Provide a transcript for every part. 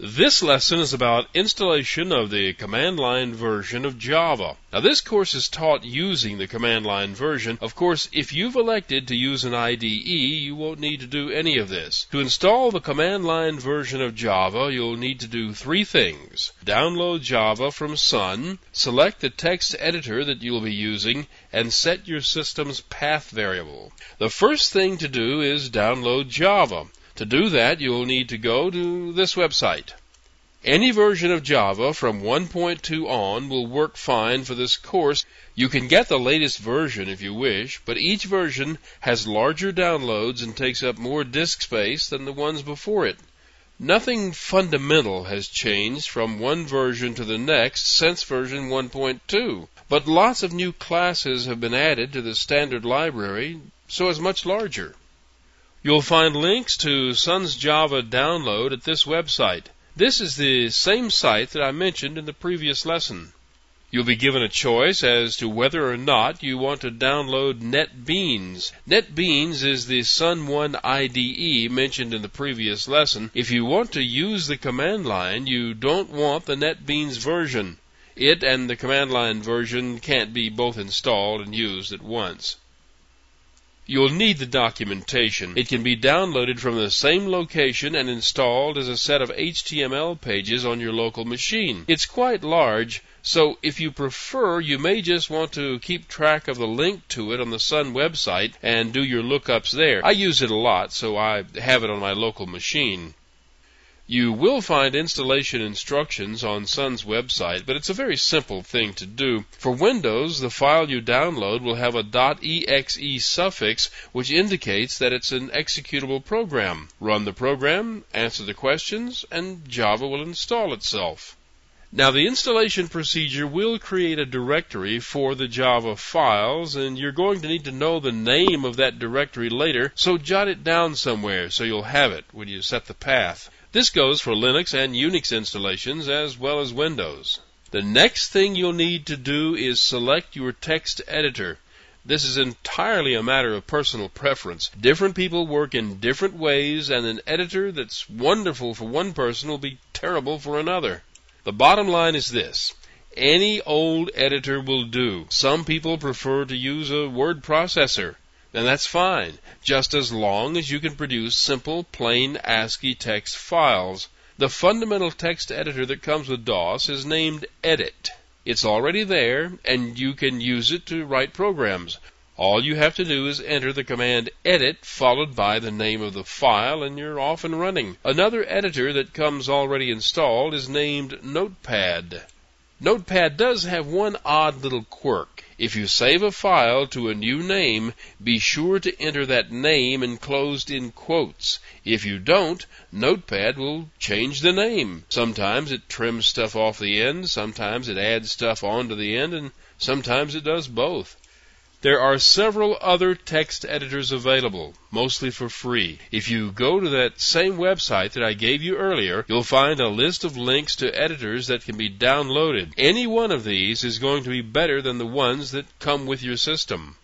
This lesson is about installation of the command line version of Java. Now this course is taught using the command line version. Of course, if you've elected to use an IDE, you won't need to do any of this. To install the command line version of Java, you'll need to do three things. Download Java from Sun, select the text editor that you'll be using, and set your system's path variable. The first thing to do is download Java. To do that, you'll need to go to this website. Any version of Java from 1.2 on will work fine for this course. You can get the latest version if you wish, but each version has larger downloads and takes up more disk space than the ones before it. Nothing fundamental has changed from one version to the next since version 1.2, but lots of new classes have been added to the standard library, so it's much larger. You'll find links to Sun's Java download at this website. This is the same site that I mentioned in the previous lesson. You'll be given a choice as to whether or not you want to download NetBeans. NetBeans is the Sun 1 IDE mentioned in the previous lesson. If you want to use the command line, you don't want the NetBeans version. It and the command line version can't be both installed and used at once. You'll need the documentation. It can be downloaded from the same location and installed as a set of HTML pages on your local machine. It's quite large, so if you prefer, you may just want to keep track of the link to it on the Sun website and do your lookups there. I use it a lot, so I have it on my local machine. You will find installation instructions on Sun's website, but it's a very simple thing to do. For Windows, the file you download will have a .exe suffix, which indicates that it's an executable program. Run the program, answer the questions, and Java will install itself. Now, the installation procedure will create a directory for the Java files, and you're going to need to know the name of that directory later, so jot it down somewhere so you'll have it when you set the path. This goes for Linux and Unix installations as well as Windows. The next thing you'll need to do is select your text editor. This is entirely a matter of personal preference. Different people work in different ways, and an editor that's wonderful for one person will be terrible for another. The bottom line is this. Any old editor will do. Some people prefer to use a word processor. And that's fine, just as long as you can produce simple, plain ASCII text files. The fundamental text editor that comes with DOS is named Edit. It's already there, and you can use it to write programs. All you have to do is enter the command edit followed by the name of the file, and you're off and running. Another editor that comes already installed is named Notepad. Notepad does have one odd little quirk. If you save a file to a new name, be sure to enter that name enclosed in quotes. If you don't, Notepad will change the name. Sometimes it trims stuff off the end, sometimes it adds stuff onto the end, and sometimes it does both. There are several other text editors available, mostly for free. If you go to that same website that I gave you earlier, you'll find a list of links to editors that can be downloaded. Any one of these is going to be better than the ones that come with your system.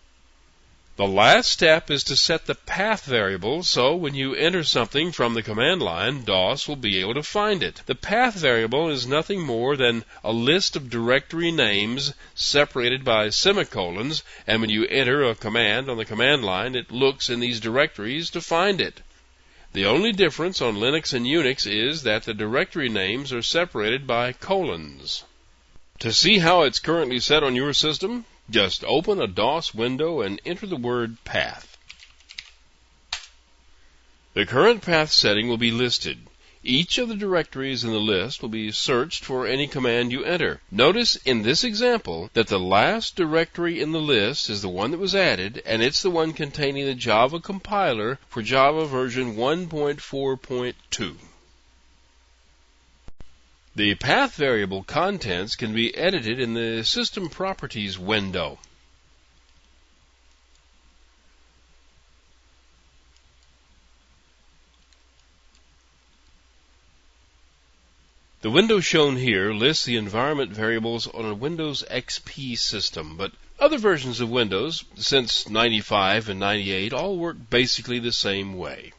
The last step is to set the path variable, so when you enter something from the command line, DOS will be able to find it. The path variable is nothing more than a list of directory names separated by semicolons, and when you enter a command on the command line, it looks in these directories to find it. The only difference on Linux and Unix is that the directory names are separated by colons. To see how it's currently set on your system, just open a DOS window and enter the word path. The current path setting will be listed. Each of the directories in the list will be searched for any command you enter. Notice in this example that the last directory in the list is the one that was added, and it's the one containing the Java compiler for Java version 1.4.2. The path variable contents can be edited in the System Properties window. The window shown here lists the environment variables on a Windows XP system, but other versions of Windows, since 95 and 98, all work basically the same way.